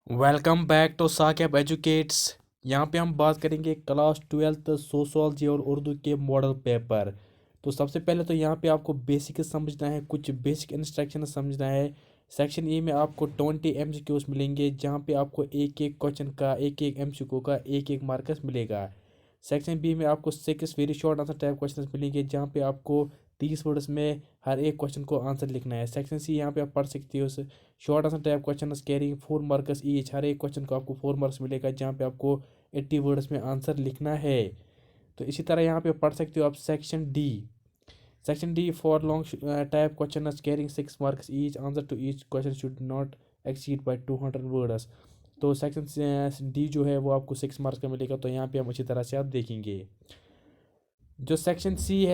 Welcome back to Saqib educates. यहाँ पे हम बात करेंगे क्लास 12th सोशोलॉजी और उर्दू के मॉडल पेपर। तो सबसे पहले तो यहाँ पे आपको बेसिक समझना है, कुछ बेसिक इंस्ट्रक्शन समझना है। सेक्शन ए में आपको 20 MCQs मिलेंगे, जहाँ पे आपको एक एक क्वेश्चन का एक एक MCQ का एक एक मार्क्स मिलेगा। सेक्शन बी में आपको 6 very short answer type question मिलेंगे, जहाँ पे आपको 30 वर्ड्स में हर एक क्वेश्चन को आंसर लिखना है। सेक्शन सी यहाँ पे आप पढ़ सकते हो short answer type question carrying 4 marks each. हर एक क्वेश्चन को आपको 4 मार्क्स मिलेगा, जहाँ पे आपको 80 वर्ड्स में आंसर लिखना है। तो इसी तरह यहाँ पे पढ़ सकते हो आप section D for long type question carrying 6 marks each. Answer to each question should not exceed by 200 words. तो सेक्शन डी जो है वो आपको 6 मार्क्स का मिलेगा। तो यहाँ पे हम अच्छी तरह से आप देखेंगे। जो सेक्शन सी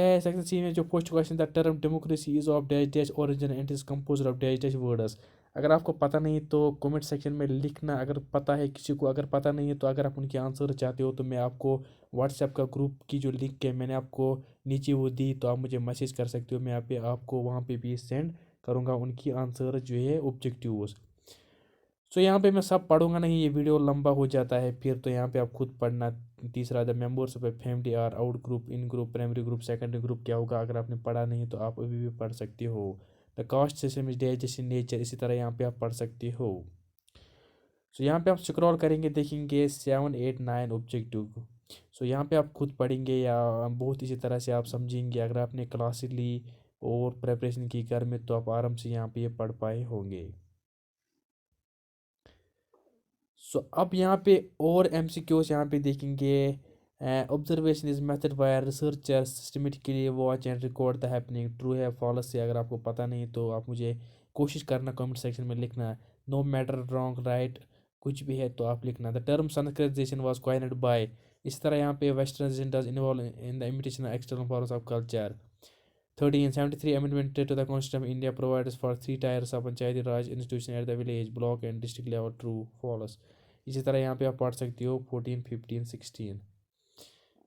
में जो first question the term democracy is of dash dash origin and is composed of dash dash words. अगर आपको पता नहीं तो कमेंट सेक्शन में लिखना। अगर पता है किसी को, अगर पता नहीं है तो अगर आप उनके आंसर चाहते हो तो मैं आपको व्हाट्सएप का ग्रुप की जो लिंक है मैंने आपको नीचे वो दी, तो आप मुझे मैसेज कर सकते हो। मैं यहाँ पे आपको वहाँ पे भी सेंड करूँगा उनकी आंसर जो है ऑब्जेक्टिव्स। सो यहाँ पे मैं सब पढ़ूंगा नहीं, ये वीडियो लंबा हो जाता है फिर, तो यहाँ पे आप खुद पढ़ना। तीसरा, the members of a family are out group, in group, primary group, secondary group क्या होगा। अगर आपने पढ़ा नहीं तो आप अभी भी पढ़ सकते हो। The caste system is digestion nature, इसी तरह यहाँ पे आप पढ़ सकते हो। सो यहाँ पे आप स्क्रॉल करेंगे, देखेंगे 7 8 9 ऑब्जेक्टिव। सो यहाँ पे आप खुद पढ़ेंगे या बहुत इसी तरह से आप समझेंगे। अगर आपने क्लासेस ली और प्रेपरेशन की घर में तो आप आराम से यहाँ पे ये पढ़ पाए होंगे। सो अब यहाँ पे और MCQs यहाँ पे देखेंगे। Observation is method by researcher systematically watch and record the happening. True है फॉल्स है, अगर आपको पता नहीं तो आप मुझे कोशिश करना कमेंट सेक्शन में लिखना। नो मैटर रॉन्ग राइट, कुछ भी है तो आप लिखना। The term Sanskritization was coined by. इस तरह यहाँ पे westernization does involve in the imitation of external forms of culture. 1373 amendment to the Constitution of India provides for 3 tiers of Panchayati Raj institution at the village, block and district level. True, false। इसी तरह यहाँ पे आप पढ़ सकते हो 14 15 16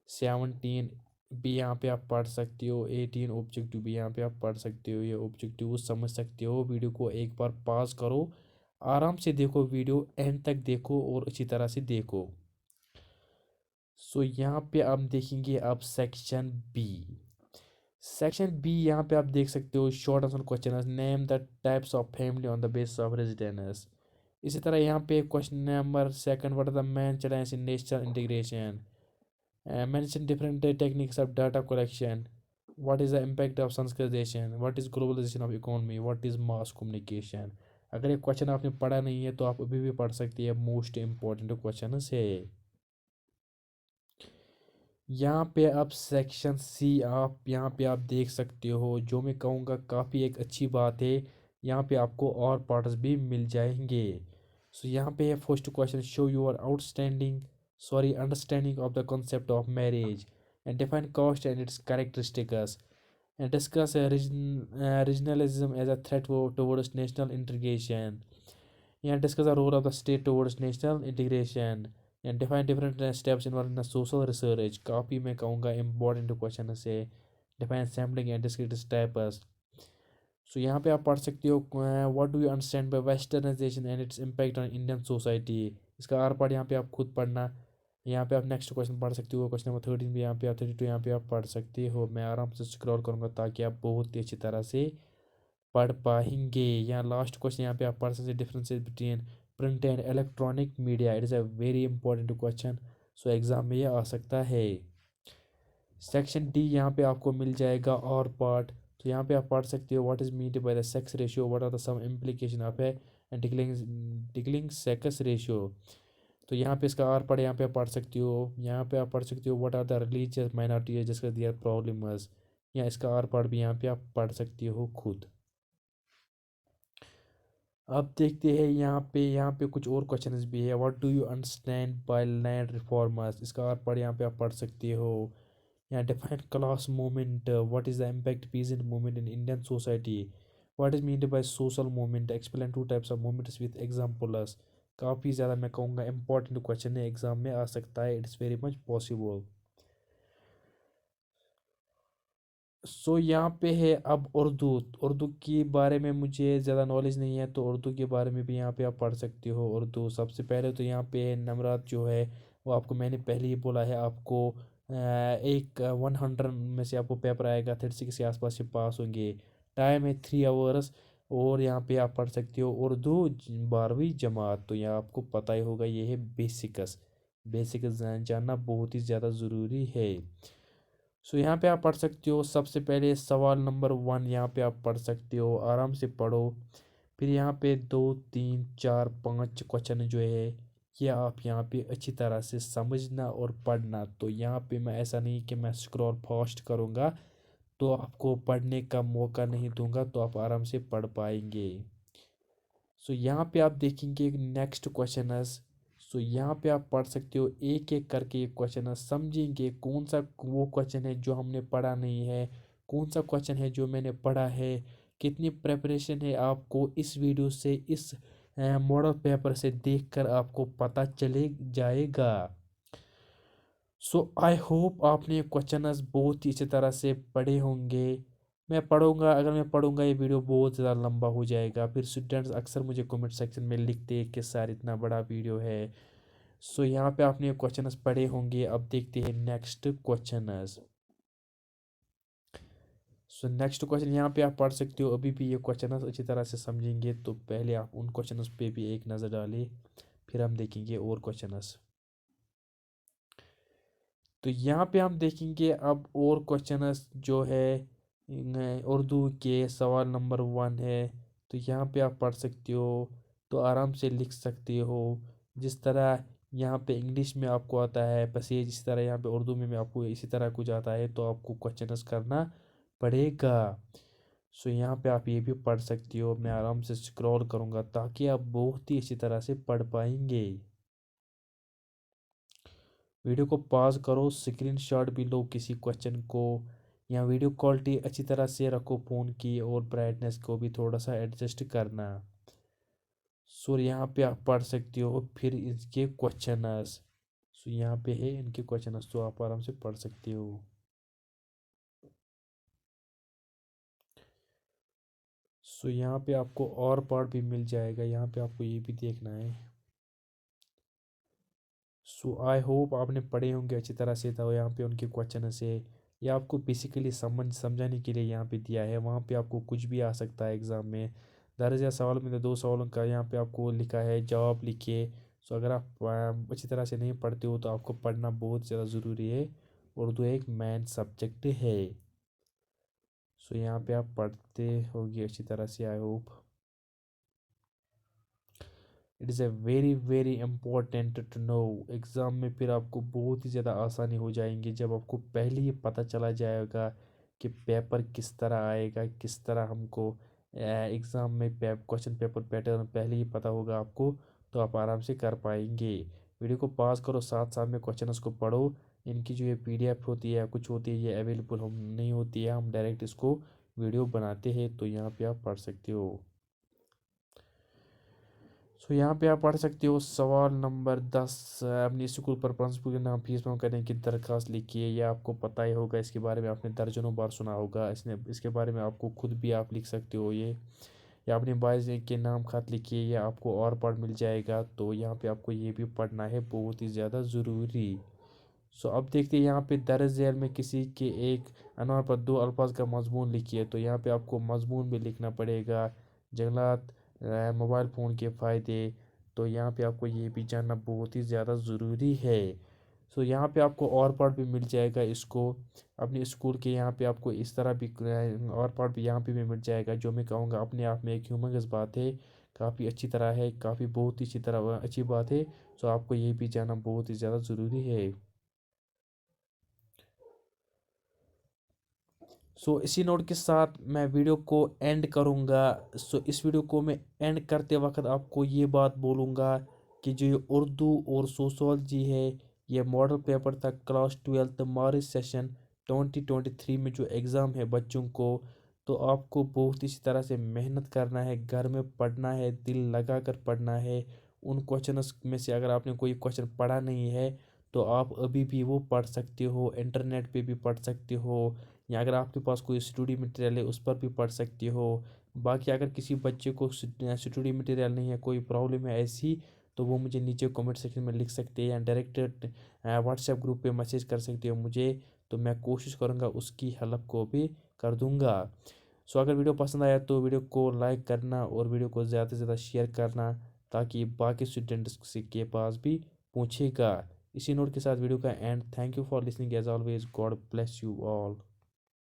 17 भी यहाँ पे आप पढ़ सकते हो। 18 ऑब्जेक्टिव भी यहाँ पे आप पढ़ सकते हो। ये ऑब्जेक्टिव समझ सकते हो। वीडियो को एक बार पॉज करो, आराम से देखो, वीडियो एंड तक देखो और अच्छी तरह से देखो। सो यहाँ पे आप देखेंगे अब सेक्शन बी यहाँ पे आप देख सकते हो short answer question name the types of family on the basis of residence. इसी तरह यहाँ पे question number second, what are the main challenge in national integration. Mention different techniques of data collection. What is the impact of Sanskritization, what is globalization of economy, what is mass communication. अगर ये question आपने पढ़ा नहीं है तो आप अभी भी पढ़ सकते हैं, मोस्ट इंपॉर्टेंट क्वेश्चन है। यहाँ पे आप सेक्शन सी आप यहाँ पे आप देख सकते हो, जो मैं कहूँगा काफ़ी एक अच्छी बात है। यहाँ पे आपको और पार्ट्स भी मिल जाएंगे। सो यहाँ पे है first question, show your understanding of the concept of marriage and define caste and its characteristics and discuss regionalism as a threat towards national integration. यहाँ discuss the role of the state towards national integration and define different steps involve in social research. काफ़ी मैं कहूँगा important question से। Define sampling and discrete steps. So यहाँ पे आप पढ़ सकते हो what do you understand bye westernisation and its impact on Indian society. इसका आर पार्ट यहाँ पे आप खुद पढ़ना। यहाँ पे आप नेक्स्ट क्वेश्चन पढ़ सकते हो, क्वेश्चन नंबर 13 भी यहाँ पे आप 32 यहाँ पे आप पढ़ सकते हो। मैं आराम से स्क्रॉल करूँगा ताकि आप बहुत ही अच्छी तरह से पढ़ पाएंगे। यहाँ लास्ट क्वेश्चन यहाँ पे आप पढ़ सकते differences between print and electronic media. It is a very important question, so exam में ये आ सकता है। सेक्शन डी यहाँ पे आपको मिल जाएगा और पार्ट। तो यहाँ पे आप पढ़ सकते हो what is mean by the sex ratio, what are the some implication of है एंड डिक्लिंग सेक्स रेशियो। तो यहाँ पे इसका आर पार्ट यहाँ पे आप पढ़ सकते हो। यहाँ पे आप पढ़ सकते हो what are the religious minorities जिसका दियर प्रॉब्लम्स। या इसका आर पार्ट भी यहाँ पे आप पढ़ सकते हो खुद। अब देखते हैं यहाँ पे कुछ और क्वेश्चंस भी है। What do you understand by land reformers, इसका अर्थ पढ़ यहाँ पे आप पढ़ सकते हो। यहाँ define class movement, what is the impact peasant movement in Indian society. What is mean by social movement, explain 2 types of movements with examples. काफ़ी ज़्यादा मैं कहूँगा इंपॉर्टेंट क्वेश्चन है, एग्जाम में आ सकता है, इट्स वेरी मच पॉसिबल। सो यहाँ पे है अब उर्दू। उर्दू के बारे में मुझे ज़्यादा नॉलेज नहीं है, तो उर्दू के बारे में भी यहाँ पे आप पढ़ सकते हो। उर्दू सबसे पहले तो यहाँ पे नमरात जो है वो आपको मैंने पहले ही बोला है, आपको एक 100 में से आपको पेपर आएगा, 36 के आसपास से पास होंगे। टाइम है 3 आवर्स। और यहाँ पे आप पढ़ सकते हो उर्दू 12वीं जमात। तो यहाँ आपको पता ही होगा, ये है बेसिक्स। बेसिक्स जानना बहुत ही ज़्यादा ज़रूरी है। सो यहाँ पे आप पढ़ सकते हो, सबसे पहले सवाल नंबर 1 यहाँ पे आप पढ़ सकते हो, आराम से पढ़ो। फिर यहाँ पे 2 3 4 5 क्वेश्चन जो है ये आप यहाँ पे अच्छी तरह से समझना और पढ़ना। तो यहाँ पे मैं ऐसा नहीं कि मैं स्क्रॉल फास्ट करूँगा तो आपको पढ़ने का मौका नहीं दूंगा, तो आप आराम से पढ़ पाएंगे। सो यहाँ पे आप देखेंगे नेक्स्ट क्वेश्चन। सो यहाँ पे आप पढ़ सकते हो, एक एक करके ये क्वेश्चन समझेंगे कौन सा वो क्वेश्चन है जो हमने पढ़ा नहीं है, कौन सा क्वेश्चन है जो मैंने पढ़ा है, कितनी प्रेपरेशन है आपको इस वीडियो से, इस मॉडल पेपर से देखकर आपको पता चले जाएगा। सो आई होप आपने ये क्वेश्चन बहुत ही अच्छी तरह से पढ़े होंगे। मैं पढ़ूंगा, अगर मैं पढ़ूंगा ये वीडियो बहुत ज़्यादा लंबा हो जाएगा, फिर स्टूडेंट्स अक्सर मुझे कमेंट सेक्शन में लिखते हैं कि सर इतना बड़ा वीडियो है। सो यहाँ पे आपने क्वेश्चंस पढ़े होंगे, अब देखते हैं next questions. So next question यहाँ पे आप पढ़ सकते हो, अभी भी ये क्वेश्चंस अच्छी तरह से समझेंगे तो पहले आप उन क्वेश्चंस पे भी एक नज़र डालिए, फिर हम देखेंगे और क्वेश्चंस। तो यहाँ पे हम देखेंगे अब और क्वेश्चंस जो है उर्दू के सवाल नंबर 1 है। तो यहाँ पे आप पढ़ सकते हो, तो आराम से लिख सकते हो। जिस तरह यहाँ पे इंग्लिश में आपको आता है पैसेज, इसी तरह यहाँ पे उर्दू में भी आपको इसी तरह कुछ आता है, तो आपको क्वेश्चंस करना पड़ेगा। सो यहाँ पे आप ये भी पढ़ सकती हो, मैं आराम से स्क्रॉल करूँगा ताकि आप बहुत ही अच्छी तरह से पढ़ पाएंगे। वीडियो को पॉज करो, स्क्रीनशॉट भी लो किसी क्वेश्चन को, या वीडियो क्वालिटी अच्छी तरह से रखो फ़ोन की, और ब्राइटनेस को भी थोड़ा सा एडजस्ट करना। सो यहाँ पे आप पढ़ सकते हो फिर इसके क्वेश्चनस। सो यहाँ पे है इनके क्वेश्चनस, तो आप आराम से पढ़ सकते हो। सो यहाँ पे आपको और पार्ट भी मिल जाएगा, यहाँ पे आपको ये भी देखना है। सो आई होप आपने पढ़े होंगे अच्छी तरह से, तो यहाँ पे उनके क्वेश्चन से ये आपको बेसिकली समझाने के लिए यहाँ पे दिया है। वहाँ पे आपको कुछ भी आ सकता है एग्ज़ाम में। 10,000 सवाल में तो 2 सवालों का यहाँ पे आपको लिखा है जवाब लिखिए। सो अगर आप अच्छी तरह से नहीं पढ़ते हो तो आपको पढ़ना बहुत ज़्यादा ज़रूरी है। उर्दू एक मेन सब्जेक्ट है। सो यहाँ पे आप पढ़ते होगे अच्छी तरह से, I hope. It is a very very important to know. Exam में फिर आपको बहुत ही ज़्यादा आसानी हो जाएंगी जब आपको पहले ही पता चला जाएगा कि पेपर किस तरह आएगा, किस तरह हमको एग्ज़ाम में क्वेश्चन पेपर पैटर्न पहले ही पता होगा आपको, तो आप आराम से कर पाएंगे। वीडियो को पास करो, साथ साथ में क्वेश्चन को पढ़ो। इनकी जो ये PDF होती है कुछ होती है, ये अवेलेबल हम नहीं होती है, हम डायरेक्ट इसको वीडियो बनाते हैं, तो यहाँ पे आप पढ़ सकते हो। सो यहाँ पे आप पढ़ सकते हो सवाल नंबर 10, अपने स्कूल पर प्रिंसिपल के नाम फीस मांग करने की दरख्वास्त लिखिए। ये आपको पता ही होगा, इसके बारे में आपने दर्जनों बार सुना होगा। इसके बारे में आपको खुद भी आप लिख सकते हो ये, या अपने भाई के नाम खत लिखिए, या आपको और पढ़ मिल जाएगा। तो यहाँ पे आपको ये भी पढ़ना है, बहुत ही ज़्यादा ज़रूरी। सो अब देखते हैं यहाँ पे दर्ज झेल में किसी के एक अनवर पर 2 अल्फाज का मजमून लिखिए। तो यहाँ पे आपको मजमून भी लिखना पड़ेगा। जंगलात मोबाइल फ़ोन के फ़ायदे, तो यहाँ पे आपको ये भी जानना बहुत ही ज़्यादा ज़रूरी है। सो यहाँ पे आपको और पार्ट भी मिल जाएगा इसको अपने स्कूल के, यहाँ पे आपको इस तरह भी और पार्ट भी यहाँ पे भी मिल जाएगा, जो मैं कहूँगा अपने आप में एक ह्यूमंगस बात है, काफ़ी अच्छी तरह है, काफ़ी बहुत ही अच्छी तरह अच्छी बात है। सो आपको ये भी जानना बहुत ही ज़्यादा ज़रूरी है। सो इसी नोट के साथ मैं वीडियो को एंड करूँगा। सो इस वीडियो को मैं एंड करते वक्त आपको ये बात बोलूँगा कि जो ये उर्दू और सोशोलॉजी है, ये मॉडल पेपर था क्लास 12 मार्च सेशन 2023 में जो एग्ज़ाम है बच्चों को, तो आपको बहुत इसी तरह से मेहनत करना है, घर में पढ़ना है, दिल लगा कर पढ़ना है। उन क्वेश्चंस में से अगर आपने कोई क्वेश्चन पढ़ा नहीं है तो आप अभी भी वो पढ़ सकते हो, इंटरनेट पे भी पढ़ सकते हो, या अगर आपके पास कोई स्टडी मटेरियल है उस पर भी पढ़ सकते हो। बाकी अगर किसी बच्चे को स्टडी मटेरियल नहीं है, कोई प्रॉब्लम है ऐसी, तो वो मुझे नीचे कमेंट सेक्शन में लिख सकते हैं या डायरेक्ट व्हाट्सएप ग्रुप पे मैसेज कर सकते हो मुझे, तो मैं कोशिश करूँगा उसकी हेल्प को भी कर दूँगा। सो अगर वीडियो पसंद आया तो वीडियो को लाइक करना और वीडियो को ज़्यादा से ज़्यादा शेयर करना, ताकि बाकी स्टूडेंट्स के पास भी पहुँचेगा। इसी नोट के साथ वीडियो का end. Thank you for listening as always. God bless you all.